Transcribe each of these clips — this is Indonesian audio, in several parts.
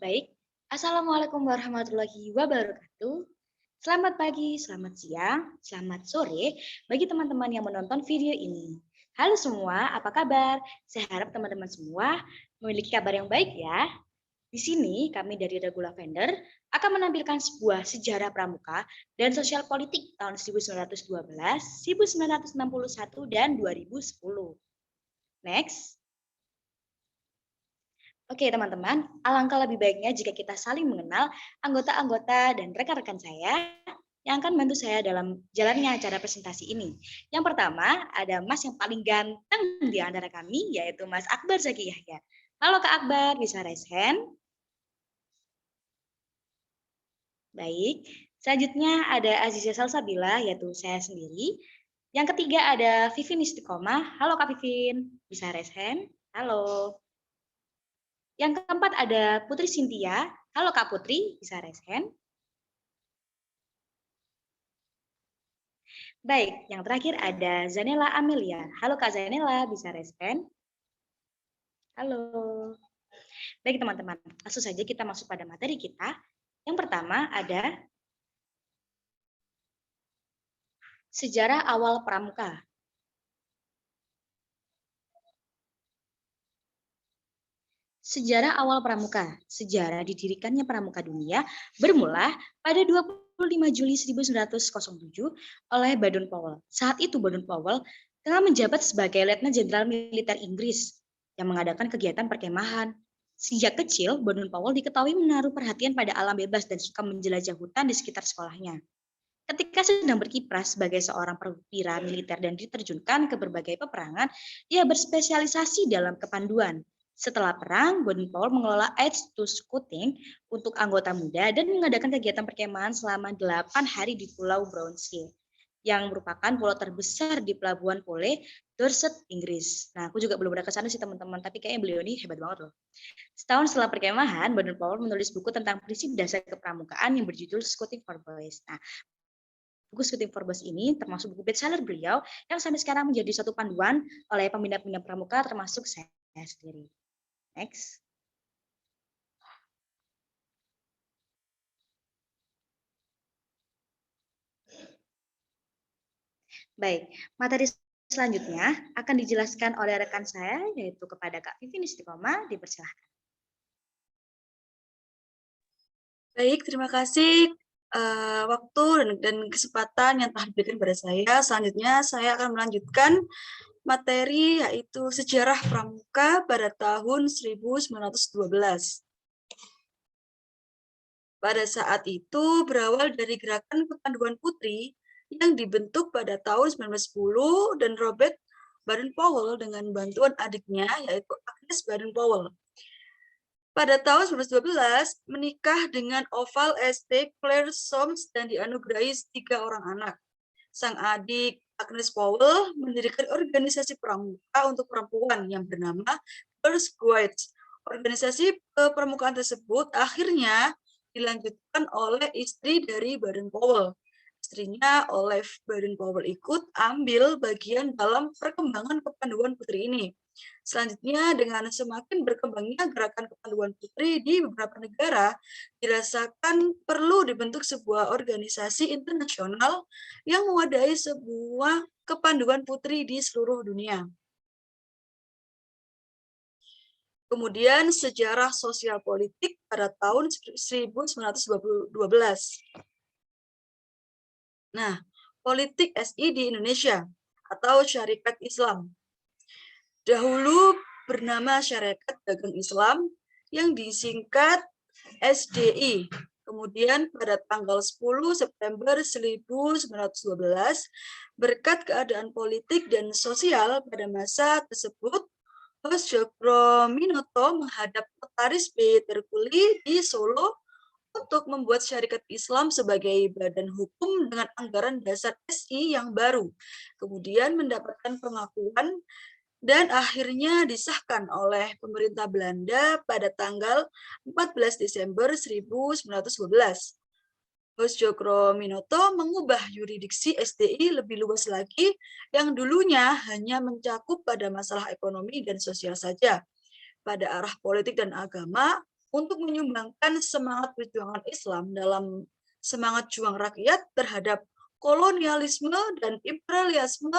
Baik, Assalamualaikum warahmatullahi wabarakatuh. Selamat pagi, selamat siang, selamat sore bagi teman-teman yang menonton video ini. Halo semua, apa kabar? Saya harap teman-teman semua memiliki kabar yang baik ya. Di sini kami dari Regu Lavender akan menampilkan sebuah sejarah pramuka dan sosial politik tahun 1912, 1961, dan 2010. Next. Oke, teman-teman, alangkah lebih baiknya jika kita saling mengenal anggota-anggota dan rekan-rekan saya yang akan membantu saya dalam jalannya acara presentasi ini. Yang pertama, ada Mas yang paling ganteng di antara kami, yaitu Mas Akbar Zaki Yahya. Halo Kak Akbar, bisa raise hand? Baik. Selanjutnya ada Azizah Salsabila, yaitu saya sendiri. Yang ketiga ada Vivin Istiqomah. Halo Kak Vivin, bisa raise hand? Halo. Yang keempat ada Putri Cynthia. Halo Kak Putri, bisa raise hand? Baik, yang terakhir ada Zanella Amelia. Halo Kak Zanella, bisa raise hand? Halo. Baik teman-teman, langsung saja kita masuk pada materi kita. Yang pertama ada sejarah awal pramuka. Sejarah awal pramuka. Sejarah didirikannya pramuka dunia bermula pada 25 Juli 1907 oleh Baden Powell. Saat itu Baden Powell tengah menjabat sebagai Letnan Jenderal Militer Inggris yang mengadakan kegiatan perkemahan. Sejak kecil, Baden Powell diketahui menaruh perhatian pada alam bebas dan suka menjelajah hutan di sekitar sekolahnya. Ketika sedang berkiprah sebagai seorang perwira militer dan diterjunkan ke berbagai peperangan, ia berspesialisasi dalam kepanduan. Setelah perang, Baden Powell mengelola Aid to Scouting untuk anggota muda dan mengadakan kegiatan perkemahan selama 8 hari di Pulau Brownsea, yang merupakan pulau terbesar di Pelabuhan Pole, Dorset, Inggris. Nah, aku juga belum pernah ke sana sih teman-teman, tapi kayaknya beliau ini hebat banget loh. Setahun setelah perkemahan, Baden Powell menulis buku tentang prinsip dasar kepramukaan yang berjudul Scouting for Boys. Nah, buku Scouting for Boys ini termasuk buku bestseller beliau yang sampai sekarang menjadi suatu panduan oleh peminat-peminat pramuka termasuk saya sendiri. Next. Baik, materi selanjutnya akan dijelaskan oleh rekan saya, yaitu kepada Kak Vivin Istiqomah. Dipersilahkan. Baik, terima kasih waktu dan kesempatan yang telah diberikan pada saya. Selanjutnya saya akan melanjutkan materi yaitu sejarah pramuka pada tahun 1912. Pada saat itu berawal dari gerakan kepanduan putri yang dibentuk pada tahun 1910 dan Robert Baden Powell dengan bantuan adiknya yaitu Agnes Baden Powell. Pada tahun 1912 menikah dengan Oval St. Clair Soames dan dianugerahi 3 orang anak. Sang adik Agnes Powell mendirikan organisasi pramuka untuk perempuan yang bernama Girls Guides. Organisasi pramukaan tersebut akhirnya dilanjutkan oleh istri dari Baden Powell. Istrinya Olive Baden Powell ikut ambil bagian dalam perkembangan kepanduan putri ini. Selanjutnya, dengan semakin berkembangnya gerakan kepanduan putri di beberapa negara, dirasakan perlu dibentuk sebuah organisasi internasional yang mewadahi sebuah kepanduan putri di seluruh dunia. Kemudian sejarah sosial politik pada tahun 1912. Nah, politik SI di Indonesia atau Syarikat Islam. Dahulu bernama Syarikat Dagang Islam yang disingkat SDI. Kemudian pada tanggal 10 September 1912, berkat keadaan politik dan sosial pada masa tersebut, Hos Cokro-Minoto menghadap Notaris B. Terkuli di Solo untuk membuat Syarikat Islam sebagai badan hukum dengan anggaran dasar SI yang baru. Kemudian mendapatkan pengakuan dan akhirnya disahkan oleh pemerintah Belanda pada tanggal 14 Desember 1912. Hos Cokro-Minoto mengubah yurisdiksi SDI lebih luas lagi yang dulunya hanya mencakup pada masalah ekonomi dan sosial saja. Pada arah politik dan agama, untuk menyumbangkan semangat perjuangan Islam dalam semangat juang rakyat terhadap kolonialisme dan imperialisme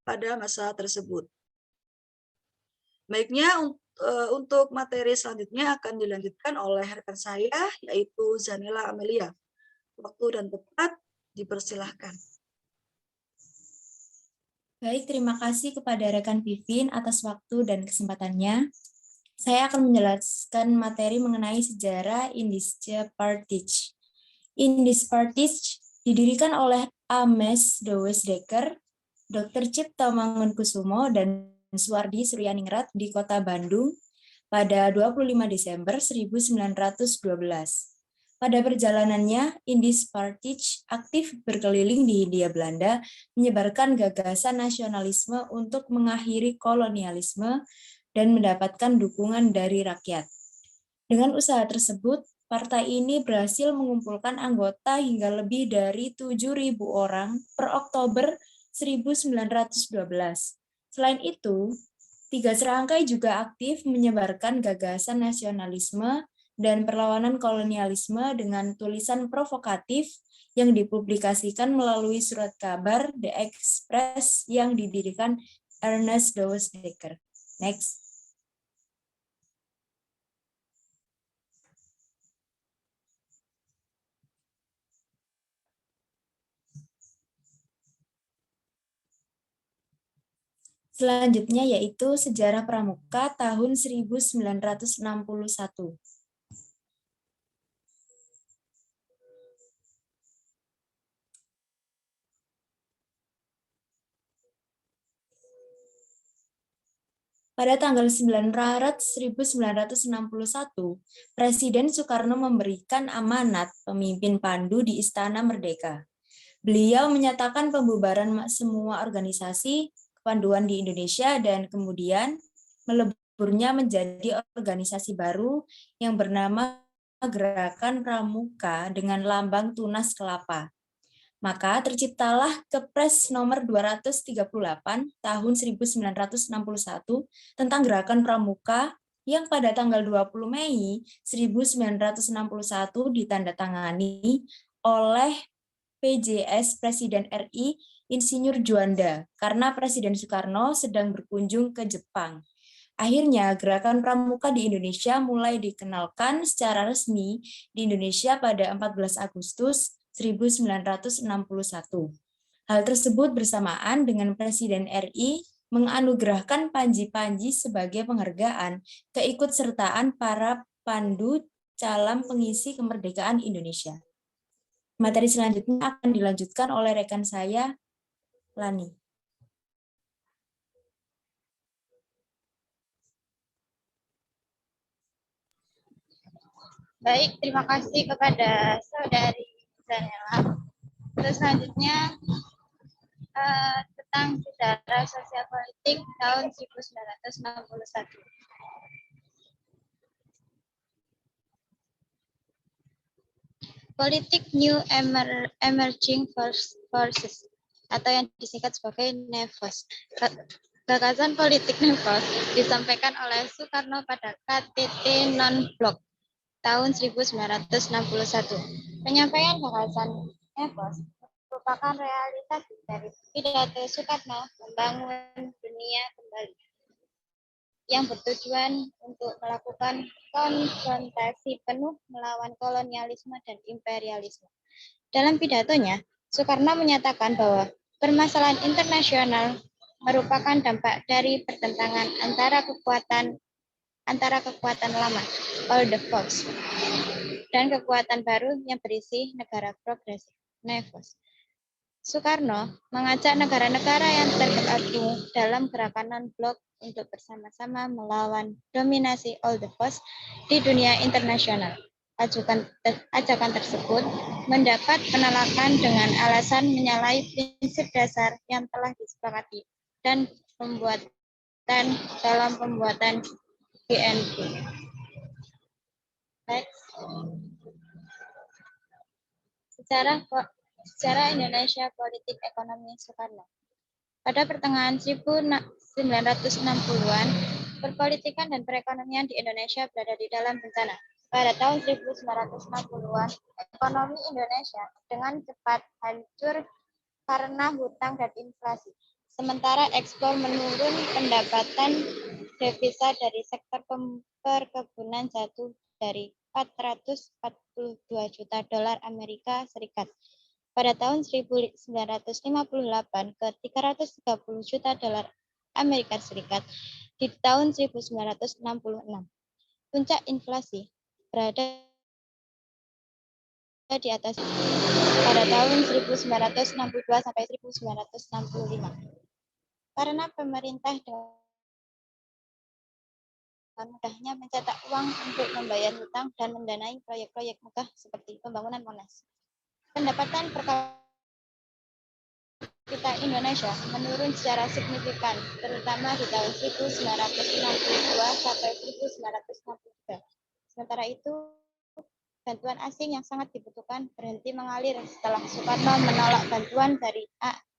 pada masa tersebut. Baiknya, untuk materi selanjutnya akan dilanjutkan oleh rekan saya, yaitu Zanila Amelia. Waktu dan tempat dipersilahkan. Baik, terima kasih kepada rekan Vivin atas waktu dan kesempatannya. Saya akan menjelaskan materi mengenai sejarah Indische Partij. Indische Partij didirikan oleh Ames Dowes-Dekker, Dr. Cipta Mangunkusumo, dan Suwardi Suryaningrat di Kota Bandung pada 25 Desember 1912. Pada perjalanannya, Indische Partij aktif berkeliling di Hindia Belanda, menyebarkan gagasan nasionalisme untuk mengakhiri kolonialisme dan mendapatkan dukungan dari rakyat. Dengan usaha tersebut, partai ini berhasil mengumpulkan anggota hingga lebih dari 7.000 orang per Oktober 1912. Selain itu, tiga serangkai juga aktif menyebarkan gagasan nasionalisme dan perlawanan kolonialisme dengan tulisan provokatif yang dipublikasikan melalui surat kabar The Express yang didirikan Ernest Dowes-Dekker. Next. Selanjutnya yaitu Sejarah Pramuka tahun 1961. Pada tanggal 9 Maret 1961, Presiden Soekarno memberikan amanat pemimpin Pandu di Istana Merdeka. Beliau menyatakan pembubaran semua organisasi kepanduan di Indonesia dan kemudian meleburnya menjadi organisasi baru yang bernama Gerakan Pramuka dengan lambang tunas kelapa. Maka terciptalah Kepres nomor 238 tahun 1961 tentang Gerakan Pramuka yang pada tanggal 20 Mei 1961 ditandatangani oleh PJS Presiden RI Insinyur Juanda karena Presiden Soekarno sedang berkunjung ke Jepang. Akhirnya, Gerakan Pramuka di Indonesia mulai dikenalkan secara resmi di Indonesia pada 14 Agustus 1961. Hal tersebut bersamaan dengan Presiden RI menganugerahkan Panji-Panji sebagai penghargaan keikutsertaan para pandu dalam pengisi kemerdekaan Indonesia. Materi selanjutnya akan dilanjutkan oleh rekan saya, Lani. Baik, terima kasih kepada Saudari Zanella. Terus selanjutnya tentang sejarah sosial politik tahun 1961. Politik New Emerging Forces atau yang disingkat sebagai NEFOS. Gagasan politik NEFOS disampaikan oleh Soekarno pada KTT Non-Blok tahun 1961. Penyampaian gagasan NEFOS merupakan realisasi dari pidato Soekarno membangun dunia kembali yang bertujuan untuk melakukan konfrontasi penuh melawan kolonialisme dan imperialisme. Dalam pidatonya, Soekarno menyatakan bahwa permasalahan internasional merupakan dampak dari pertentangan antara kekuatan lama, old force, dan kekuatan baru yang berisi negara progresif, NEFOS. Soekarno mengajak negara-negara yang tergabung dalam gerakan non-blok untuk bersama-sama melawan dominasi old force di dunia internasional. Ajakan tersebut mendapat penolakan dengan alasan menyalahi prinsip dasar yang telah disepakati dan dalam pembuatan BNP. Sejarah Indonesia Politik Ekonomi Soekarno. Pada pertengahan 1960-an, perpolitikan dan perekonomian di Indonesia berada di dalam bencana. Pada tahun 1960-an, ekonomi Indonesia dengan cepat hancur karena hutang dan inflasi. Sementara ekspor menurun, pendapatan devisa dari sektor perkebunan jatuh dari 442 juta dolar Amerika Serikat pada tahun 1958 ke 330 juta dolar Amerika Serikat di tahun 1966. Puncak inflasi berada di atas pada tahun 1962 sampai 1965. Karena pemerintah dengan mudahnya mencetak uang untuk membayar hutang dan mendanai proyek-proyek megah seperti pembangunan Monas. Pendapatan per kapita Indonesia menurun secara signifikan, terutama di tahun 1962 sampai 1963. Sementara itu, bantuan asing yang sangat dibutuhkan berhenti mengalir setelah Soekarno menolak bantuan dari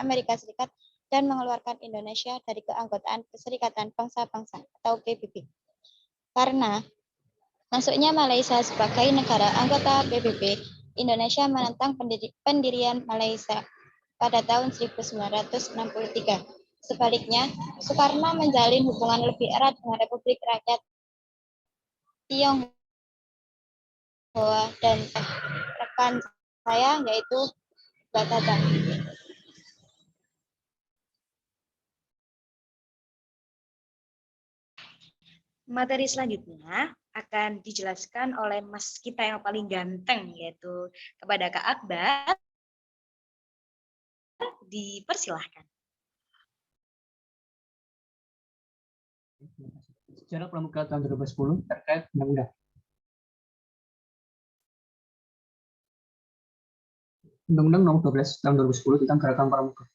Amerika Serikat dan mengeluarkan Indonesia dari keanggotaan Perserikatan Bangsa-Bangsa atau PBB. Karena masuknya Malaysia sebagai negara anggota PBB, Indonesia menentang pendirian Malaysia pada tahun 1963. Sebaliknya, Soekarno menjalin hubungan lebih erat dengan Republik Rakyat Tionghoa dan rekan saya yaitu Mbak Tata. Materi selanjutnya akan dijelaskan oleh Mas kita yang paling ganteng, yaitu kepada Kak Akbar. Dipersilahkan. Sejarah Pramuka tahun 2010 terkait undang-undang. Undang-Undang Nomor 12 tahun 2010 tentang Gerakan Pramuka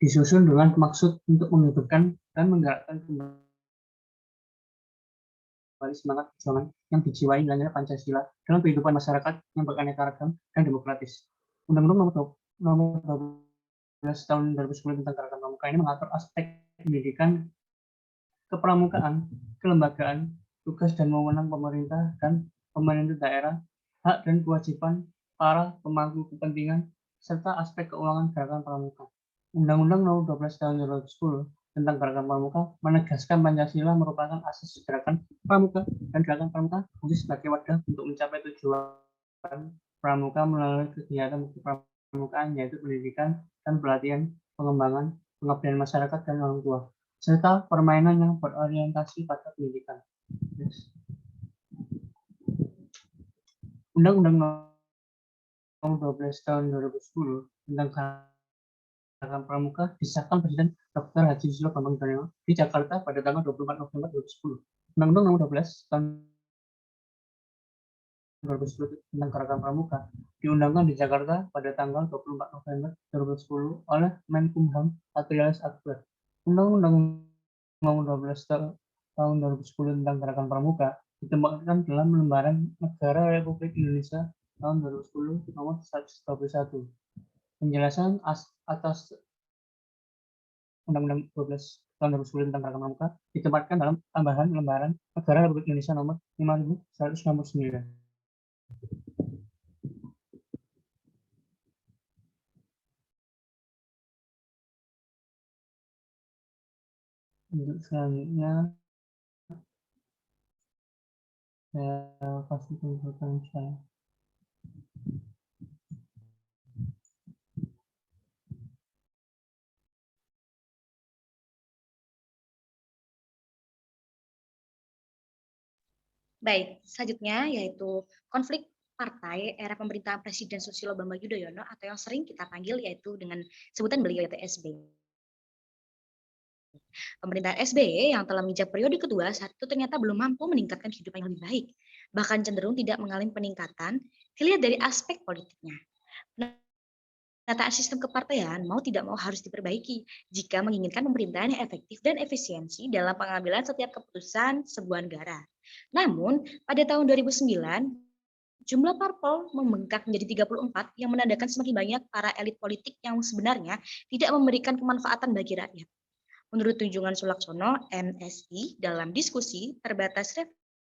disusun dengan maksud untuk menghidupkan dan menggerakkan kembali semangat perjuangan yang dijiwai nilai Pancasila dalam kehidupan masyarakat yang beraneka ragam dan demokratis. Undang-Undang Nomor 12 tahun 2010 tentang Gerakan Pramuka ini mengatur aspek pendidikan, kepramukaan, kelembagaan, tugas dan wewenang pemerintah dan pemerintah daerah, hak dan kewajiban para pemangku kepentingan, serta aspek keuangan Gerakan Pramuka. Undang-Undang Nomor 12 tahun 2010 tentang Gerakan Pramuka menegaskan Pancasila merupakan asas Gerakan Pramuka dan Gerakan Pramuka fungsi sebagai wadah untuk mencapai tujuan Pramuka melalui kegiatan kepramukaan yaitu pendidikan dan pelatihan, pengembangan, pengabdian masyarakat dan orang tua, serta permainan yang berorientasi pada pendidikan. Undang-Undang Nomor 12 tahun 2010 tentang Gerakan Pramuka disahkan Presiden Dr. Haji Susilo Bambang Yudhoyono di Jakarta pada tanggal 24 November 2010. Undang-Undang Nomor 12 tahun 2010 tentang Gerakan Pramuka diundangkan di Jakarta pada tanggal 24 November 2010 oleh Menkumham Patrialis Akbar. Undang-Undang Nomor 12 tahun 2010 tentang Gerakan Pramuka ditempatkan dalam lembaran Negara Republik Indonesia tahun 2010 nomor 121. Penjelasan atas Undang-Undang 12 tahun 2010 tentang Gerakan Pramuka ditempatkan dalam tambahan lembaran Negara Republik Indonesia nomor 5169. Untuk selanjutnya saya kasih tuntutan saya. Baik, selanjutnya yaitu konflik partai era pemerintahan Presiden Susilo Bambang Yudhoyono atau yang sering kita panggil yaitu dengan sebutan beliau yaitu SBY. Pemerintahan SBY yang telah menginjak periode kedua saat itu ternyata belum mampu meningkatkan kehidupan yang lebih baik, bahkan cenderung tidak mengalami peningkatan dilihat dari aspek politiknya. Penataan sistem kepartaian mau tidak mau harus diperbaiki jika menginginkan pemerintahan yang efektif dan efisiensi dalam pengambilan setiap keputusan sebuah negara. Namun, pada tahun 2009, jumlah parpol membengkak menjadi 34 yang menandakan semakin banyak para elit politik yang sebenarnya tidak memberikan kemanfaatan bagi rakyat. Menurut Tunjungan Sulaksono, MSI, dalam diskusi terbatas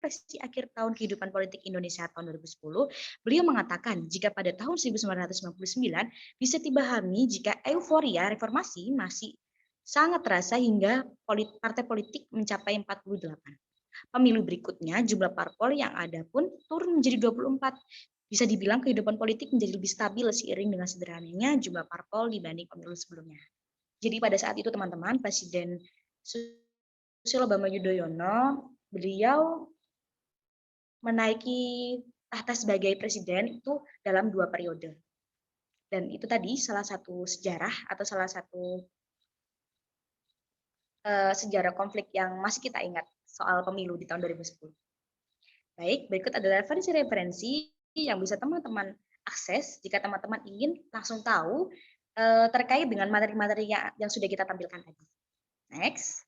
Ekspresi akhir tahun kehidupan politik Indonesia tahun 2010, beliau mengatakan jika pada tahun 1999 bisa dipahami jika euforia reformasi masih sangat terasa hingga partai politik mencapai 48. Pemilu berikutnya jumlah parpol yang ada pun turun menjadi 24. Bisa dibilang kehidupan politik menjadi lebih stabil seiring dengan sederhananya jumlah parpol dibanding pemilu sebelumnya. Jadi pada saat itu teman-teman, Presiden Susilo Bambang Yudhoyono, beliau menaiki tahta sebagai presiden itu dalam 2 periode. Dan itu tadi salah satu sejarah atau salah satu sejarah konflik yang masih kita ingat soal pemilu di tahun 2010. Baik, berikut adalah referensi-referensi yang bisa teman-teman akses jika teman-teman ingin langsung tahu terkait dengan materi-materi yang sudah kita tampilkan tadi. Next.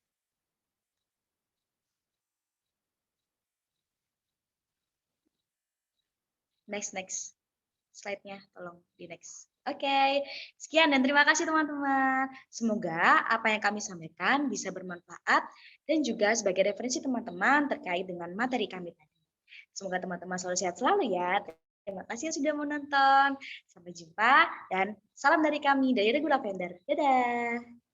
Next. Slide-nya tolong di next. Oke, sekian dan terima kasih teman-teman. Semoga apa yang kami sampaikan bisa bermanfaat dan juga sebagai referensi teman-teman terkait dengan materi kami tadi. Semoga teman-teman selalu sehat selalu ya. Terima kasih yang sudah menonton. Sampai jumpa dan salam dari kami dari Regu Lavender. Dadah.